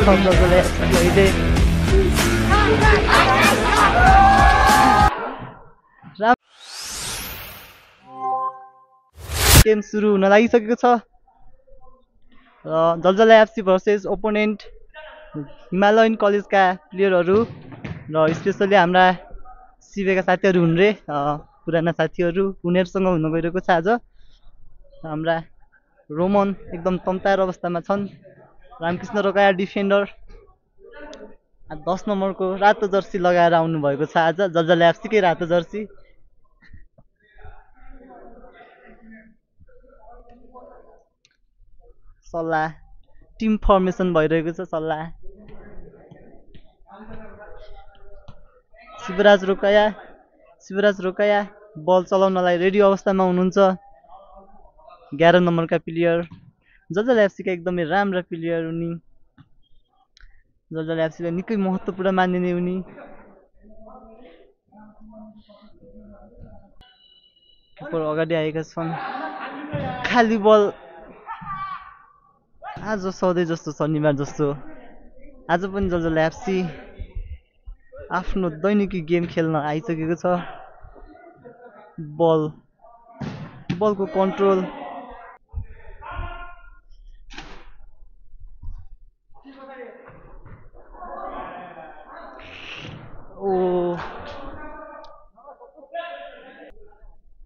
छ जसले अहिले गेम सुरु हुन लागिसकेको छ र जलजला एफसी भर्सेस ओपोनेन्ट हिमालयन कलेजका प्लेयरहरू र स्पेसली हाम्रा सिबेका साथीहरू हुन् रे पुराना साथीहरू उनीहरूसँग हुन गइरहेको छ आज। हाम्रा रोमन एकदम तन्ताएर अवस्थामा छन्। रामकृष्ण रोकाया डिफेन्डर 10 नम्बरको रातो जर्सी लगाएर आउनु भएको छ आज जलजला एफसीकै रातो जर्सी। सल्लाह टिम फर्मेसन भइरहेको छ। सल्लाह शिवराज रोकाया बल चलाउनलाई रेडी अवस्थामा हुनुहुन्छ। 11 नम्बरका प्लेयर जलजला एफसीका एकदमै राम्रा प्लेयर उनी। जलजला एफसीलाई निकै महत्त्वपूर्ण मानिने उनी। किपर अगाडि आएका छन्। खाली बल आज सधैँ जस्तो शनिबार जस्तो आज पनि जलजला एफसी आफ्नो दैनिकी गेम खेल्न आइसकेको छ। बलको कन्ट्रोल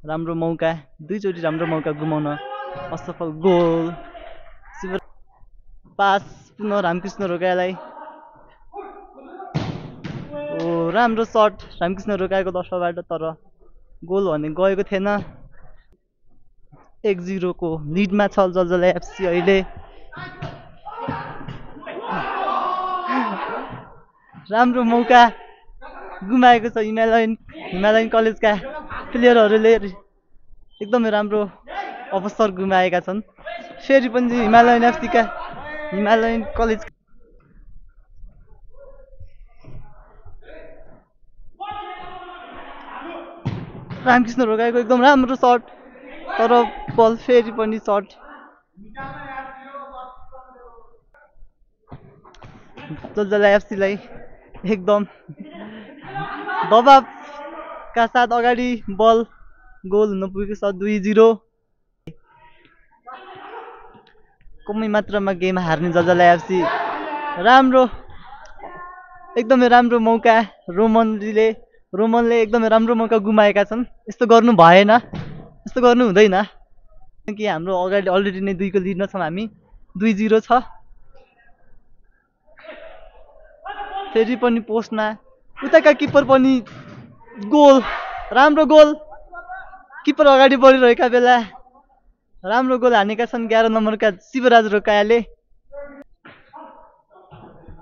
राम्रो मौका दुईचोटि राम्रो मौका गुमाउन असफल गोल। पास पुनः रामकृष्ण रोकायालाई राम्रो शट रामकृष्ण रोकाएको तर्फबाट तर गोल भने गएको थिएन। 1-0 को लिडमा छ जलजला एफसी अहिले। राम्रो मौका गुमाएको छ हिमालयन कलेजका प्लेयरहरूले एकदमै राम्रो अवसर गुमाएका छन्। फेरि पनि हिमालयन कलेज रामकृष्ण रोकाएको एकदम राम्रो शट तर बल फेरि पनि शट जलजला एफसीलाई एकदम दबावका साथ अगाडि बल गोल हुन पुगेको छ। 2-0 कमै मात्रामा गेम हार्ने जलजला एफसी एकदमै राम्रो मौका रोमनले एकदमै राम्रो मौका गुमाएका छन्। यस्तो गर्नु भएन, यस्तो गर्नु हुँदैन कि हाम्रो अगाडि अलरेडी नै 2 को लिडमा छौँ हामी। 2-0 छ। फेरि पनि पोस्टमा उताका किपर पनि गोल राम्रो गोल किपर अगाडि बढिरहेका बेला राम्रो गोल हानेका छन् 11 नम्बरका शिवराज रोकायाले।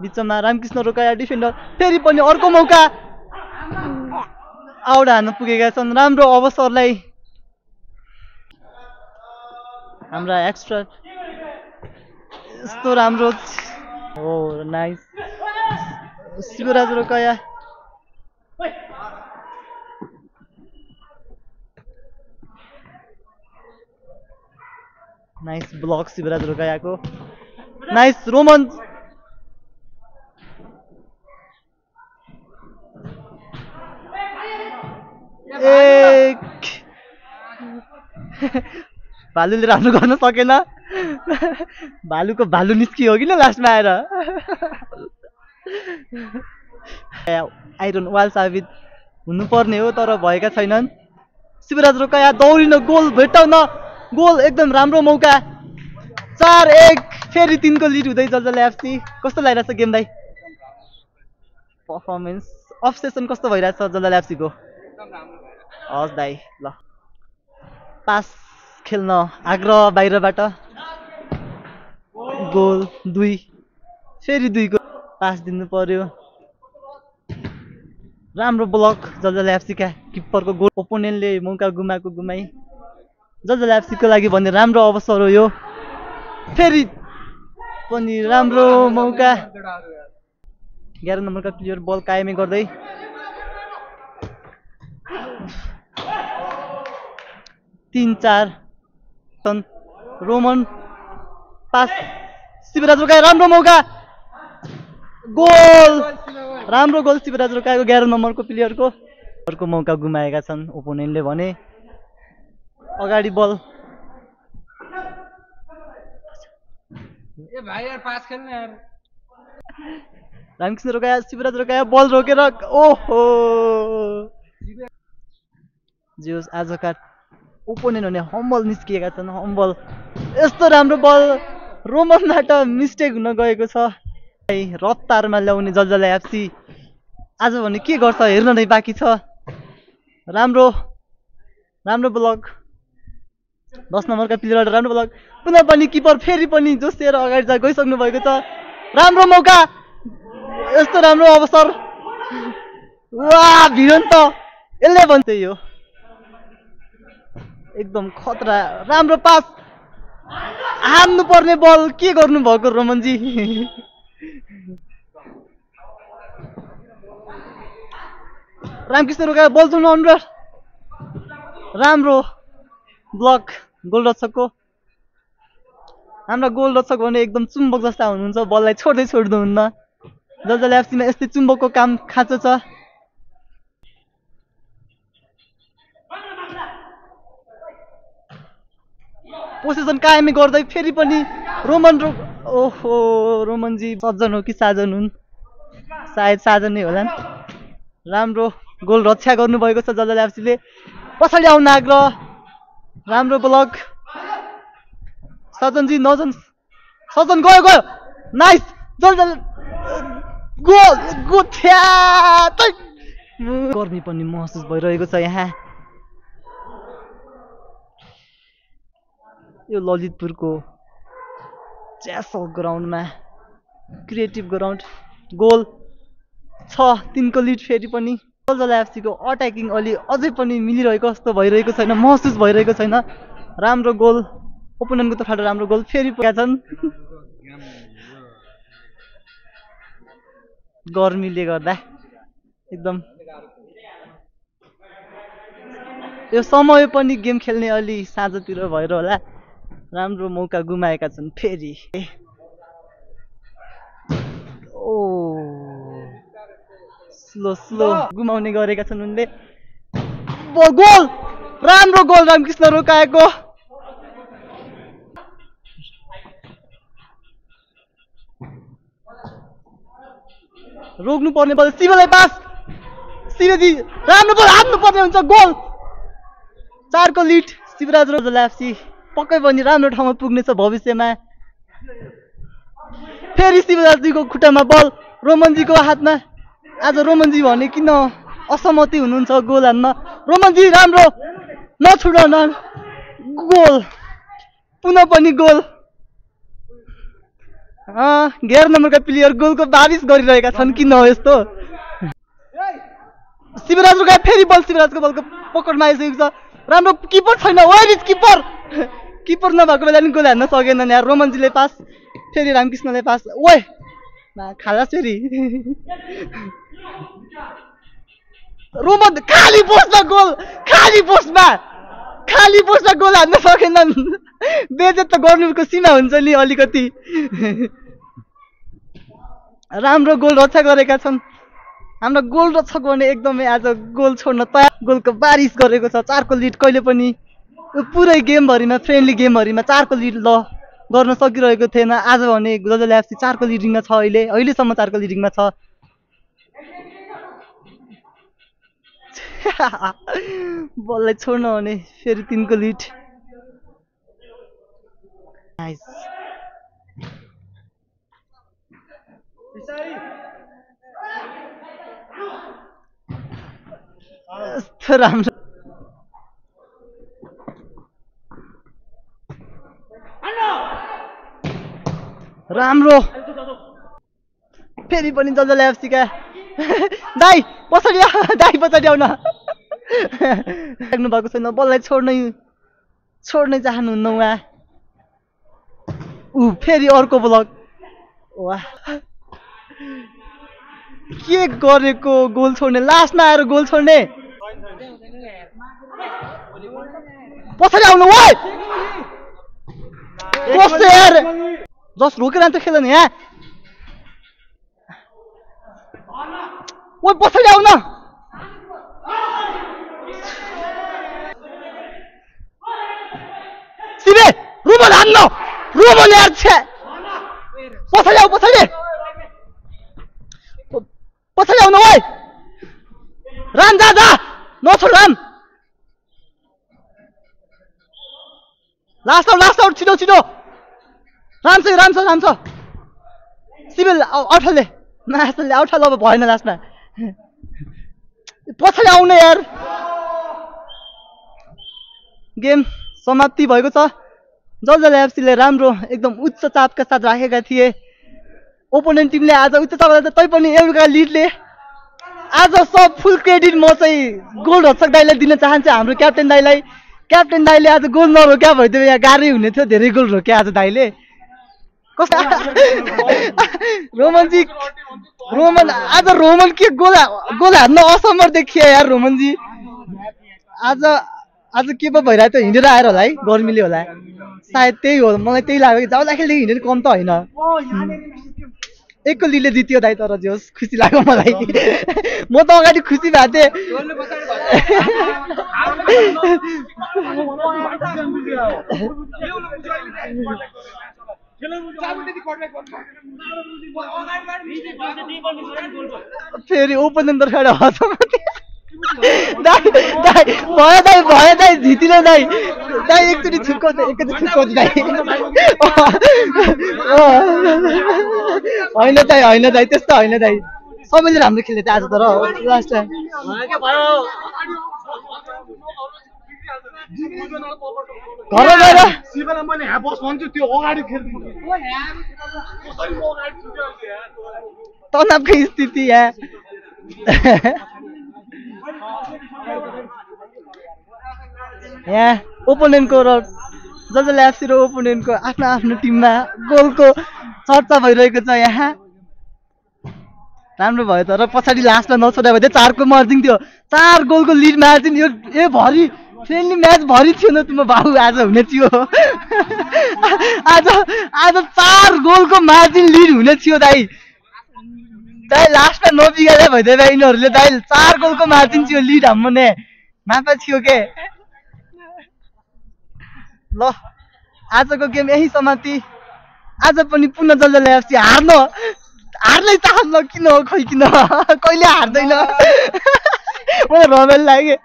बिचमा रामकृष्ण रोकाया डिफेन्डर फेरि पनि अर्को मौका आउट हान्न पुगेका छन्। राम्रो अवसरलाई हाम्रा एक्स्ट्रा यस्तो राम्रो nice Shivraj Rokaya nice block Shivraj रोकायाको। नाइस रोमन भालुले राम्रो गर्न सकेन। भालुको भालु निस्कियो कि न लास्टमा आएर। आइरन वाल साबित हुनुपर्ने हो तर भएका छैनन्। शिवराज रोकाया दौडिन गोल भेट्टाउन गोल एकदम राम्रो मौका। 4-1 फेरि 3 को लिड हुँदै जलजला एफसी। कस्तो लागिरहेछ गेम दाइ? पर्फर्मेन्स अब्सेसन कस्तो भइरहेछ जलजला एफसी को? हस् दाइ ल पास खेल्न आग्रह बाहिरबाट गोल 2 फेरि 2 को पास दिनु पर्यो। राम्रो ब्लक जलजला एफसीका किपरको गोल। ओपोनेन्टले मौका गुमाई जलजला एफसीको लागि भन्ने राम्रो अवसर हो यो। फेरि पनि राम्रो मौका 11 नम्बरका प्लेयर बल कायमै गर्दै 3-4 रोमन पास शिवराज रोकाया राम्रो मौका गोल राम्रो गोल शिवराज रोकाएको 11 नम्बरको प्लेयरको अर्को मौका गुमाएका छन् ओपोनेन्टले भने अगाडि बल ए भाइ यार पास खेल्न यार रामकृष्ण रोकाया शिवराज रोकाया बल रोकेर ओहो जियोस् आजका ओपोनेन्ट भने हम्बल निस्किएका छन् हम्बल यस्तो राम्रो बल रोमनबाट मिस्टेक हुन गएको छ रफ्तारमा ल्याउने जलजला एफसी आज भने के गर्छ हेर्न नै बाँकी छ राम्रो राम्रो ब्लक 10 नम्बरका प्लेयरबाट राम्रो ब्लक पुनः पनि किपर फेरि पनि जोसिएर अगाडि गइसक्नु भएको छ राम्रो मौका यस्तो राम्रो अवसर वाह भिरन्त यसले भन्छ यो एकदम खतरा राम्रो पास हान्नु पर्ने बल के गर्नु भएको रोमनजी रामकृष्ण रोकायो बल छोड्नु अनुरोध राम्रो ब्लक गोलरक्षकको हाम्रा गोलरक्षक भने एकदम चुम्बक जस्ता हुनुहुन्छ बललाई छोड्दै छोड्नुहुन्न जसले एफसीमा यस्तै चुम्बकको काम खाँचो छ पोसेसन कायमी गर्दै फेरि पनि ओहो रोमनजी सज्जन हो कि साजन हुन् सायद साजन नै होला राम्रो गोल रक्षा गर्नुभएको छ जलजला एफसीले पछाडि आउन आग्रह राम्रो ब्लक सजनजी नजन सजन गयो नाइस जलजला गोल गुथ्या गर्मी पनि महसुस भइरहेको छ यहाँ यो ललितपुरको च्यासल ग्राउन्डमा क्रिएटिभ ग्राउन्ड गोल 6-3 को लिड फेरि पनि जलजला एफसीको अट्याकिङ अलि अझै पनि मिलिरहेको जस्तो भइरहेको छैन महसुस भइरहेको छैन राम्रो गोल ओपोनेन्टको तर्फबाट राम्रो गोल फेरि पुगेका छन् गर्मीले गर्दा एकदम यो समय पनि गेम खेल्ने अलि साँझतिर भएर होला राम्रो मौका गुमाएका छन् फेरि ओ स्लो गुमाउने गरेका छन् उनले गोल राम्रो गोल रामकृष्ण रोकाएको रोक्नु पर्ने बल शिवलाई पास शिवजी राम्रो बल हान्नु पर्ने हुन्छ गोल 4 को लिड शिवराज जलजला एफसी पक्कै पनि राम्रो ठाउँमा पुग्नेछ भविष्यमा फेरि शिवराजजीको खुट्टामा बल रोमनजीको हातमा आज रोमनजी भने किन असहमति हुनुहुन्छ गोल हान्न रोमनजी राम्रो नछुडाउन गोल पुनः पनि गोल 11 नम्बरका प्लेयर गोलको बारिश गरिरहेका छन् किन हो यस्तो शिवराज रोकायो फेरि बल शिवराजको बलको पकडमा आइसकेको छ राम्रो किपर छैन वेयर इज किपर किपर नभएको बेला नि गोल हान्न सकेनन् यार रोमनजीले पास फेरि रामकृष्णले पास ओए खालास फेरि रोमन खाली पोस्टमा गोल हान्न सकेनन् बेइज्जत त गर्नुको सीमा हुन्छ नि अलिकति राम्रो गोल रक्षा गरेका छन् हाम्रो गोल रक्षक भने एकदमै आज गोल छोड्न तयार गोलको बारिश गरेको छ 4 को लिड कहिले पनि पुरै गेमभरिमा फ्रेन्डली गेमभरिमा 4 को लिड गर्न सकिरहेको थिएन आज भने जलजला एफसी 4 को लिडिङमा छ अहिलेसम्म 4 को लिडिङमा छ बललाई छोड्न भने फेरि 3 को लिड नाइस राम्रो राम्रो फेरि पनि जलजला एफसी का दाइ पछाडि आउन लाग्नु भएको छैन बललाई छोड्नै चाहनुहुन्न उहाँ फेरि अर्को ब्लक वाह के गरेको गोल छोड्ने लास्टमा आएर गोल छोड्ने पछाडि आउनु वाइ कस्तो यार जस रोकेर त खेल्दैन यहाँ ओ पछाडि आउन सिबे रुमन हान्न रुमन यार छे पछाडि आऊ पछाडि आउन ओइ राम जा जा नछोड राम लास्ट आउट छिटो छिटो राम छ सिभिल आउटले मासले आउटल अब भएन लास्टमा पछाडि आउन यार गेम समाप्ति भएको छ जलजल एफसीले राम्रो एकदम उच्च चापका साथ राखेका थिए ओपोनेन्ट टिमले आज उच्च चाप तैपनि एउटा लिडले आज सब फुल क्रेडिट म चाहिँ गोल रक्षक दाइलाई दिन चाहन्छु हाम्रो क्याप्टेन दाइले आज गोल नरोक्या भइदियो यहाँ गाह्रै हुने थियो धेरै गोल रोक्या आज दाइले कस्तो रोमन आज रोमन के गोल हान्न असमर्थ देखिए यार रोमनजी आज के पो भइरहेको थियो हिँडेर आएर होला है गर्मीले होला सायद त्यही हो मलाई त्यही लाग्यो जाउँदाखेरि हिँडेर कम त होइन एकको लिडले जित्यो दाइ तर जे होस् खुसी लाग्यो मलाई म त अगाडि खुसी भएको थिएँ फेरि ओपोनेन्ट तर्फबाट हँसाउँ भयो दाइ जितिलो दाइ एकचोटि छुक्काउँछ दाइ होइन दाइ त्यस्तो होइन दाइ सबैले राम्रो खेल्ने थियो आज तर लास्ट टाइम घर गएर तनावको स्थिति यहाँ ओपोनेन्टको र जसले एफसी र ओपोनेन्टको आफ्नो टिममा गोलको चर्चा भइरहेको छ यहाँ राम्रो भयो तर पछाडि लास्टमा नछोडा भयो 4 को मार्जिन थियो 4 गोलको लिड मार्जिन यो भरि फ्रेन्डली म्याच भरि थियो न तिम्रो बाबु आज हुने थियो आज 4 गोलको मार्जिन लिड हुने थियो दाइ लास्टमा नबिगारे भइदियो भाइ यिनीहरूले दाइ 4 गोलको मार्जिन थियो लिड हाम्रो ने नापा थियो के ल आजको गेम यही समाप्ति आज पनि पुनः जलजल एफसी हार्नै चाहन्न किन हो खै किन कहिले हार्दैन मलाई रमाइलो लाग्यो